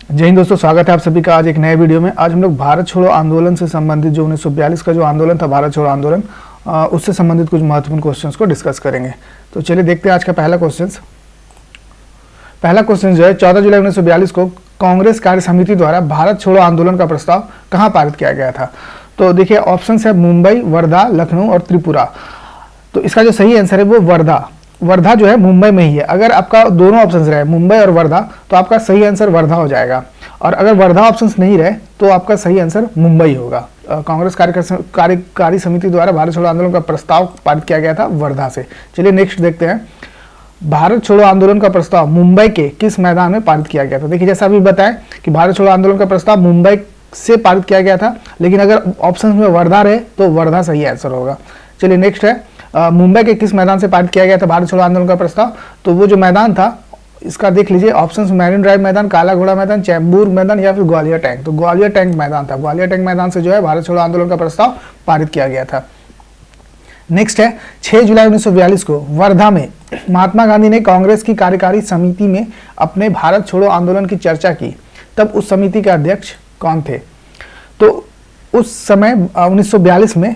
जय हिंद दोस्तों, स्वागत है आप सभी का आज एक नए वीडियो में। आज हम लोग भारत छोड़ो आंदोलन से संबंधित जो 1942 का जो आंदोलन था, भारत छोड़ो आंदोलन, उससे संबंधित कुछ महत्वपूर्ण क्वेश्चंस को डिस्कस करेंगे। तो चलिए देखते हैं आज का पहला क्वेश्चन। पहला क्वेश्चन जो है 14 जुलाई 1942 को कांग्रेस कार्य समिति द्वारा भारत छोड़ो आंदोलन का प्रस्ताव कहाँ पारित किया गया था। तो देखिए ऑप्शन है मुंबई, वर्धा, लखनऊ और त्रिपुरा। तो इसका जो सही आंसर है वो वर्धा जो है मुंबई में ही है। अगर आपका दोनों ऑप्शन रहे मुंबई और वर्धा तो आपका सही आंसर वर्धा हो जाएगा, और अगर वर्धा ऑप्शन नहीं रहे तो आपका सही आंसर मुंबई होगा। कांग्रेस कार्यकारी समिति द्वारा भारत छोड़ो आंदोलन का प्रस्ताव पारित किया गया था वर्धा से। चलिए नेक्स्ट देखते हैं, भारत छोड़ो आंदोलन का प्रस्ताव मुंबई के किस मैदान में पारित किया गया था। देखिए जैसा अभी बताएं कि भारत छोड़ो आंदोलन का प्रस्ताव मुंबई से पारित किया गया था, लेकिन अगर ऑप्शन में वर्धा रहे तो वर्धा सही आंसर होगा। चलिए नेक्स्ट है, मुंबई के किस मैदान से पारित किया गया था भारत छोड़ो आंदोलन का प्रस्ताव। तो वो जो मैदान था इसका देख लीजिए, ऑप्शंस मैरिन ड्राइव मैदान, काला घोड़ा मैदान, चैम्बूर मैदान या फिर ग्वालियर टैंक। तो ग्वालियर टैंक मैदान था। ग्वालियर टैंक मैदान से जो है भारत छोड़ो आंदोलन का प्रस्ताव पारित किया गया था। नेक्स्ट है 6 जुलाई 1942 को वर्धा में महात्मा गांधी ने कांग्रेस की कार्यकारी समिति में अपने भारत छोड़ो आंदोलन की चर्चा की। तब उस समिति के अध्यक्ष कौन थे। तो उस समय 1942 में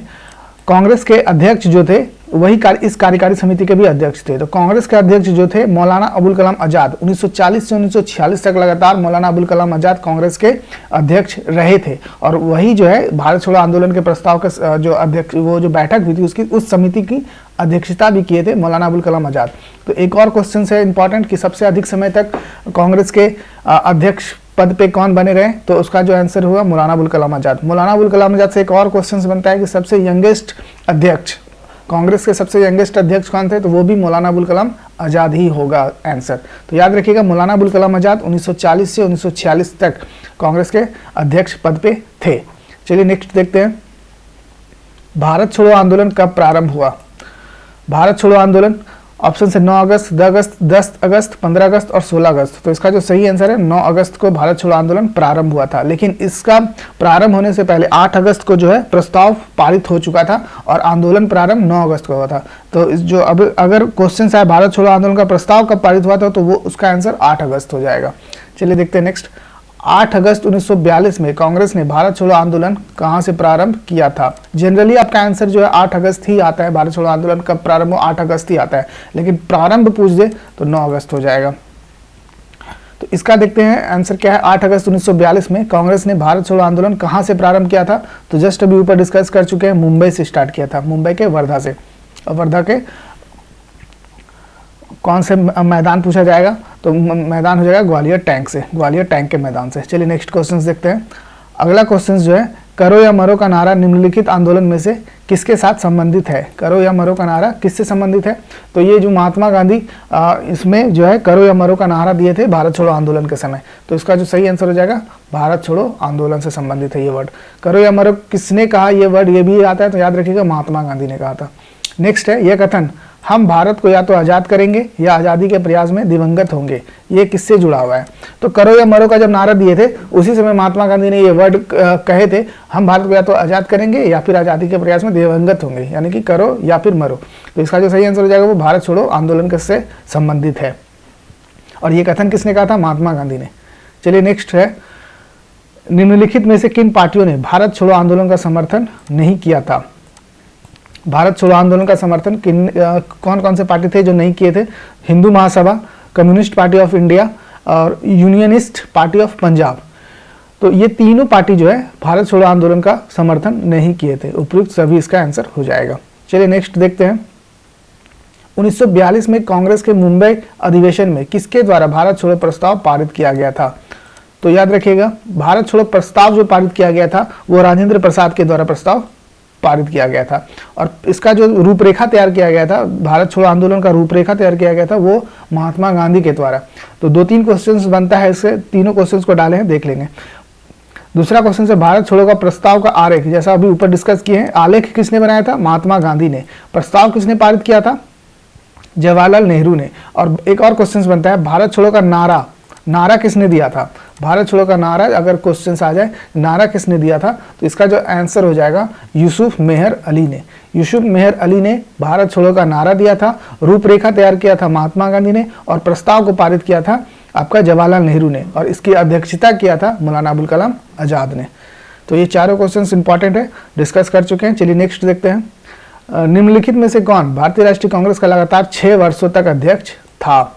कांग्रेस के अध्यक्ष जो थे वही इस कार्यकारी समिति के भी अध्यक्ष थे। तो कांग्रेस के अध्यक्ष जो थे मौलाना अबुल कलाम आजाद, 1940 से 1946 तक लगातार मौलाना अबुल कलाम आजाद कांग्रेस के अध्यक्ष रहे थे, और वही जो है भारत छोड़ो आंदोलन के प्रस्ताव का जो अध्यक्ष, वो जो बैठक हुई थी उसकी उस समिति की अध्यक्षता भी किए थे मौलाना अबुल कलाम आजाद। तो एक और क्वेश्चन है इंपॉर्टेंट कि सबसे अधिक समय तक कांग्रेस के अध्यक्ष पद पे कौन बने रहे। तो उसका जो आंसर हुआ मौलाना अबुल कलाम आजाद। मौलाना अबुल कलाम आजाद से एक और क्वेश्चन बनता है कि सबसे यंगेस्ट अध्यक्ष, कांग्रेस के सबसे यंगेस्ट अध्यक्ष कौन थे। तो वो भी मौलाना अबुल कलाम आजाद ही होगा आंसर। तो याद रखिएगा मौलाना अबुल कलाम आजाद 1940 से 1946 तक कांग्रेस के अध्यक्ष पद पे थे। चलिए नेक्स्ट देखते हैं, भारत छोड़ो आंदोलन कब प्रारंभ हुआ। भारत छोड़ो आंदोलन ऑप्शन है 9 अगस्त, 10 अगस्त, 15 अगस्त और 16 अगस्त। तो इसका जो सही आंसर है 9 अगस्त को भारत छोड़ो आंदोलन प्रारंभ हुआ था, लेकिन इसका प्रारंभ होने से पहले 8 अगस्त को जो है प्रस्ताव पारित हो चुका था और आंदोलन प्रारंभ 9 अगस्त को हुआ था। तो इस जो अब अगर क्वेश्चन है भारत छोड़ो आंदोलन का प्रस्ताव कब पारित हुआ था तो वो उसका आंसर 8 अगस्त हो जाएगा। चलिए देखते हैं नेक्स्ट, 8 अगस्त 1942 में कांग्रेस ने भारत छोड़ो आंदोलन कहां से प्रारंभ किया था। जनरली आपका आंसर जो है 8 अगस्त ही आता है, भारत छोड़ो आंदोलन कब प्रारंभ हो 8 अगस्त ही आता है, लेकिन प्रारंभ पूछ दे तो 9 अगस्त हो जाएगा। तो इसका देखते हैं आंसर क्या है। 8 अगस्त 1942 में कांग्रेस ने भारत छोड़ो आंदोलन कहां से प्रारंभ किया था। तो जस्ट अभी ऊपर डिस्कस कर चुके हैं, मुंबई से स्टार्ट किया था, मुंबई के वर्धा से। और वर्धा के कौन से मैदान पूछा जाएगा तो मैदान हो जाएगा ग्वालियर टैंक से, ग्वालियर टैंक के मैदान से। चलिए नेक्स्ट क्वेश्चन देखते हैं। अगला क्वेश्चन जो है, करो या मरो का नारा निम्नलिखित आंदोलन में से किसके साथ संबंधित है। करो या मरो का नारा किससे संबंधित है। तो ये जो महात्मा गांधी इसमें जो है करो या मरो का नारा दिए थे भारत छोड़ो आंदोलन के समय। तो इसका जो सही आंसर हो जाएगा भारत छोड़ो आंदोलन से संबंधित है ये वर्ड। करो या मरो किसने कहा ये वर्ड, ये भी आता है तो याद रखिएगा महात्मा गांधी ने कहा था। नेक्स्ट है, यह कथन हम भारत को या तो आज़ाद करेंगे या आज़ादी के प्रयास में दिवंगत होंगे, ये किससे जुड़ा हुआ है। तो करो या मरो का जब नारा दिए थे उसी समय महात्मा गांधी ने ये वर्ड कहे थे, हम भारत को या तो आज़ाद करेंगे या फिर आज़ादी के प्रयास में दिवंगत होंगे, यानी कि करो या फिर मरो। तो इसका जो सही आंसर हो जाएगा वो भारत छोड़ो आंदोलन से संबंधित है, और ये कथन किसने कहा था, महात्मा गांधी ने। चलिए नेक्स्ट है, निम्नलिखित में से किन पार्टियों ने भारत छोड़ो आंदोलन का समर्थन नहीं किया था। भारत छोड़ो आंदोलन का समर्थन कौन कौन से पार्टी थे जो नहीं किए थे। Hindu Mahasabha, communist party of India और यूनियनिस्ट पार्टी ऑफ पंजाब। तो ये तीनों पार्टी जो है भारत छोड़ो आंदोलन का समर्थन नहीं किए थे। उपयुक्त सभी इसका आंसर हो जाएगा। चलिए नेक्स्ट देखते हैं, 1942 में कांग्रेस के मुंबई अधिवेशन में किसके द्वारा भारत छोड़ो प्रस्ताव पारित किया गया था। तो याद रखिएगा भारत छोड़ो प्रस्ताव जो पारित किया गया था वो राजेंद्र प्रसाद के द्वारा प्रस्ताव पारित किया गया था, और इसका जो रूपरेखा तैयार किया गया था, भारत छोड़ो आंदोलन का रूपरेखा तैयार किया गया था वो महात्मा गांधी के द्वारा। तो 2-3 क्वेश्चंस बनता है इससे, तीनों क्वेश्चंस को डाले हैं, देख लेंगे। दूसरा क्वेश्चन से भारत छोड़ो का प्रस्ताव का आरेख, जैसा अभी ऊपर डिस्कस किए हैं, आलेख किसने बनाया था, महात्मा गांधी ने। प्रस्ताव किसने पारित किया था, जवाहरलाल नेहरू ने। और एक और क्वेश्चन बनता है, भारत छोड़ो का नारा किसने दिया था। भारत छोड़ो का नारा अगर क्वेश्चन आ जाए नारा किसने दिया था तो इसका जो आंसर हो जाएगा यूसुफ मेहर अली ने। यूसुफ मेहर अली ने भारत छोड़ो का नारा दिया था, रूपरेखा तैयार किया था महात्मा गांधी ने, और प्रस्ताव को पारित किया था आपका जवाहरलाल नेहरू ने, और इसकी अध्यक्षता किया था मौलाना अबुल कलाम आज़ाद ने। तो ये चारों क्वेश्चंस इंपॉर्टेंट है, डिस्कस कर चुके हैं। चलिए नेक्स्ट देखते हैं। निम्नलिखित में से कौन भारतीय राष्ट्रीय कांग्रेस का लगातार 6 वर्षों तक अध्यक्ष था?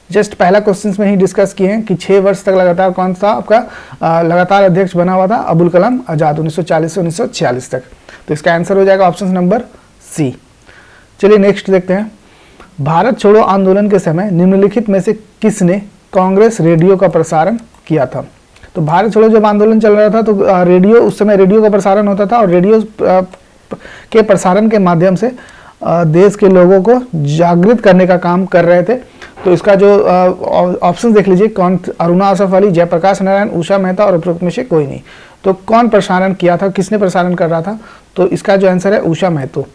जस्ट पहला क्वेश्चन में ही डिस्कस किए हैं कि 6 वर्ष तक लगातार कौन सा आपका लगातार अध्यक्ष बना हुआ था? अबुल कलाम आज़ाद 1940 से 1946 तक। तो इसका आंसर हो जाएगा ऑप्शन नंबर सी। चलिए नेक्स्ट देखते हैं। भारत छोड़ो आंदोलन के समय निम्नलिखित में से किसने कांग्रेस रेडियो का प्रसारण किया था? तो भारत छोड़ो जब आंदोलन चल रहा था तो रेडियो, उस समय रेडियो का प्रसारण होता था, और रेडियो के प्रसारण के माध्यम से देश के लोगों को जागृत करने का काम कर रहे थे। तो इसका जो ऑप्शन देख लीजिए, कौन? अरुणा आसफ अली, जयप्रकाश नारायण, उषा मेहता और उपरोक्त में से कोई नहीं। तो कौन प्रसारण किया था, किसने प्रसारण कर रहा था? तो इसका जो आंसर है उषा मेहतो।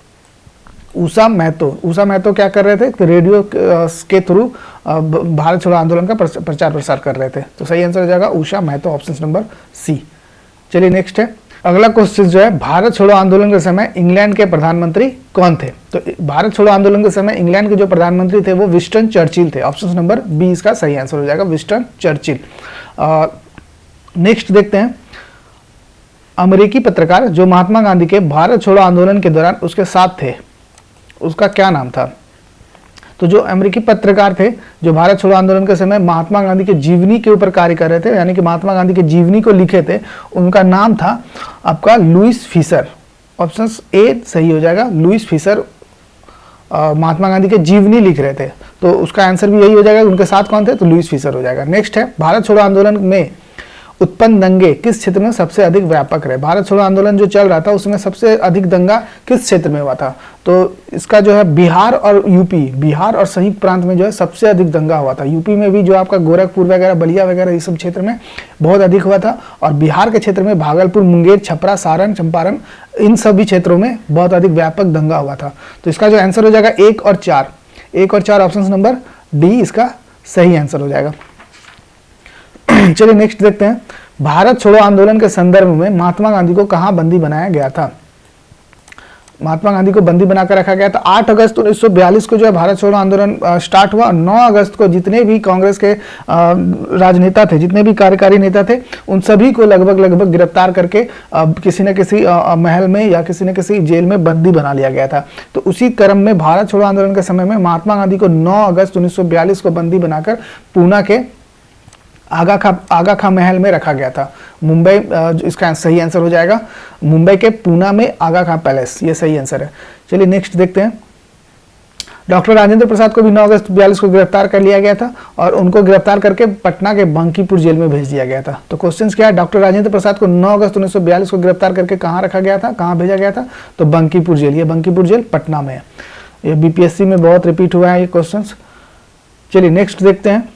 उषा मेहतो क्या कर रहे थे? रेडियो के थ्रू भारत छोड़ो आंदोलन का प्रचार प्रसार कर रहे थे। तो सही आंसर हो जाएगा Usha Mehto, option number C. चलिए नेक्स्ट है, अगला क्वेश्चन जो है, भारत छोड़ो आंदोलन के समय इंग्लैंड के प्रधानमंत्री कौन थे? तो भारत छोड़ो आंदोलन के समय इंग्लैंड के जो प्रधानमंत्री थे वो विंस्टन चर्चिल थे। ऑप्शन नंबर बी इसका सही आंसर हो जाएगा, विंस्टन चर्चिल। नेक्स्ट देखते हैं, अमेरिकी पत्रकार जो महात्मा गांधी के भारत छोड़ो आंदोलन के दौरान उसके साथ थे, उसका क्या नाम था? तो जो अमेरिकी पत्रकार थे जो भारत छोड़ो आंदोलन के समय महात्मा गांधी के जीवनी के ऊपर कार्य कर रहे थे, यानी कि महात्मा गांधी के जीवनी को लिखे थे, उनका नाम था आपका लुईस फिशर। ऑप्शन ए सही हो जाएगा, लुईस फिशर महात्मा गांधी के जीवनी लिख रहे थे, तो उसका आंसर भी यही हो जाएगा। उनके साथ कौन थे? तो लुईस फिशर हो जाएगा। नेक्स्ट है, भारत छोड़ो आंदोलन में उत्पन्न दंगे किस क्षेत्र में सबसे अधिक व्यापक रहे? भारत छोड़ो आंदोलन जो चल रहा था उसमें सबसे अधिक दंगा किस क्षेत्र में हुआ था? तो इसका जो है बिहार और यूपी, बिहार और संयुक्त प्रांत में जो है सबसे अधिक दंगा हुआ था। यूपी में भी जो आपका गोरखपुर वगैरह, बलिया वगैरह, इस सब क्षेत्र में बहुत अधिक हुआ था, और बिहार के क्षेत्र में भागलपुर, मुंगेर, छपरा, सारण, चंपारण, इन सभी क्षेत्रों में बहुत अधिक व्यापक दंगा हुआ था। तो इसका जो आंसर हो जाएगा 1 और 4, 1 और 4 ऑप्शन नंबर डी इसका सही आंसर हो जाएगा। चलिए नेक्स्ट देखते हैं, भारत छोड़ो आंदोलन के संदर्भ में महात्मा गांधी को कहां बंदी बनाया गया था? महात्मा गांधी को बंदी बनाकर रखा गया था 8 अगस्त 1942 को जो है भारत छोड़ो आंदोलन स्टार्ट हुआ। 9 अगस्त को जितने भी कांग्रेस के राजनेता थे, जितने भी कार्यकारी नेता थे, उन सभी को लगभग गिरफ्तार करके किसी न किसी महल में या किसी न किसी जेल में बंदी बना लिया गया था। तो उसी क्रम में भारत छोड़ो आंदोलन के समय में महात्मा गांधी को 9 अगस्त 1942 को बंदी बनाकर पूना के आगा खां महल में रखा गया था। मुंबई, इसका सही आंसर हो जाएगा मुंबई के पूना में आगा खां पैलेस, ये सही आंसर है। चलिए नेक्स्ट देखते हैं, डॉक्टर राजेंद्र प्रसाद को भी 9 अगस्त 42 को गिरफ्तार कर लिया गया था, और उनको गिरफ्तार करके पटना के बंकीपुर जेल में भेज दिया गया था। तो क्वेश्चन क्या है, डॉक्टर राजेंद्र प्रसाद को 9 अगस्त 1942 को गिरफ्तार करके कहाँ रखा गया था, कहाँ भेजा गया था? तो बंकीपुर जेल। ये बंकीपुर जेल पटना में है। ये बीपीएससी में बहुत रिपीट हुआ है ये क्वेश्चन। चलिए नेक्स्ट देखते हैं,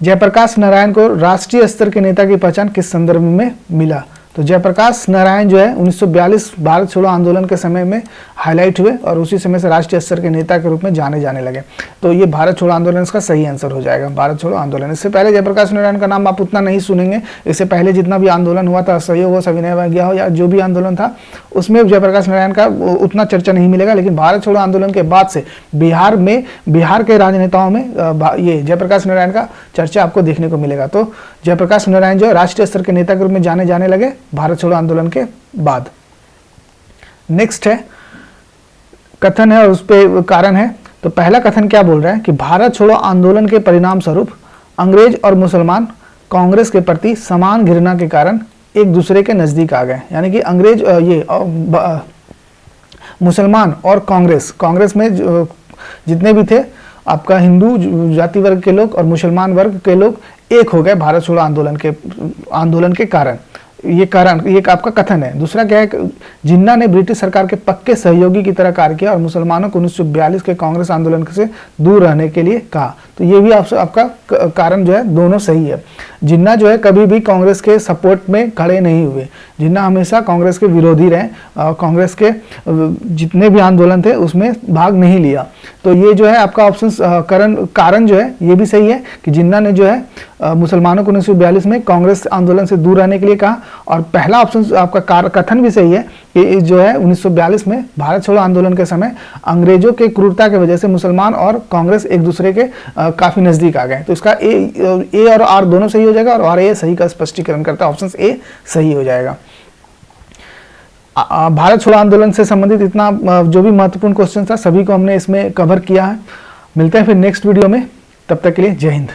जयप्रकाश नारायण को राष्ट्रीय स्तर के नेता की पहचान किस संदर्भ में मिला? तो जयप्रकाश नारायण जो है 1942 भारत छोड़ो आंदोलन के समय में हाईलाइट हुए, और उसी समय से राष्ट्रीय स्तर के नेता के रूप में जाने जाने लगे। तो ये भारत छोड़ो आंदोलन इसका सही आंसर हो जाएगा, भारत छोड़ो आंदोलन। इससे पहले जयप्रकाश नारायण का नाम आप उतना नहीं सुनेंगे। इससे पहले जितना भी आंदोलन हुआ था, असहयोग हो, सविनय अवज्ञा हो, या जो भी आंदोलन था, उसमें जयप्रकाश नारायण का उतना चर्चा नहीं मिलेगा। लेकिन भारत छोड़ो आंदोलन के बाद से बिहार के राजनेताओं में ये जयप्रकाश नारायण का चर्चा आपको देखने को मिलेगा। तो जयप्रकाश नारायण जो राष्ट्रीय स्तर के नेता के रूप में जाने जाने लगे भारत छोड़ो आंदोलन के बाद। नेक्स्ट है, कथन है और उस पे कारण है। तो पहला कथन क्या बोल रहा है कि भारत छोड़ो आंदोलन के परिणाम स्वरूप अंग्रेज और मुसलमान कांग्रेस के प्रति समान घृणा के कारण एक दूसरे के नजदीक आ गए। यानी कि अंग्रेज मुसलमान और कांग्रेस में जितने भी थे आपका हिंदू जाति वर्ग के लोग और मुसलमान वर्ग के लोग एक हो गए भारत छोड़ो आंदोलन के कारण। ये आपका कथन है। दूसरा क्या है, जिन्ना ने ब्रिटिश सरकार के पक्के सहयोगी की तरह कार्य किया और मुसलमानों को 1942 के कांग्रेस आंदोलन से दूर रहने के लिए कहा। तो ये भी आपका कारण जो है दोनों सही है। जिन्ना जो है कभी भी कांग्रेस के सपोर्ट में खड़े नहीं हुए, जिन्ना हमेशा कांग्रेस के विरोधी रहे, कांग्रेस के जितने भी आंदोलन थे उसमें भाग नहीं लिया। तो ये जो है आपका ऑप्शन कारण जो है ये भी सही है कि जिन्ना ने जो है मुसलमानों को 1942 में कांग्रेस आंदोलन से दूर रहने के लिए कहा। और पहला ऑप्शन आपका कथन भी सही है ये जो है 1942 में भारत छोड़ो आंदोलन के समय अंग्रेजों के क्रूरता की वजह से मुसलमान और कांग्रेस एक दूसरे के काफी नजदीक आ गए। तो इसका ए और आर दोनों सही हो जाएगा, और आर ए सही का स्पष्टीकरण करता है, ऑप्शन ए सही हो जाएगा। भारत छोड़ो आंदोलन से संबंधित इतना जो भी महत्वपूर्ण क्वेश्चन था सभी को हमने इसमें कवर किया है। मिलते हैं फिर नेक्स्ट वीडियो में, तब तक के लिए जय हिंद।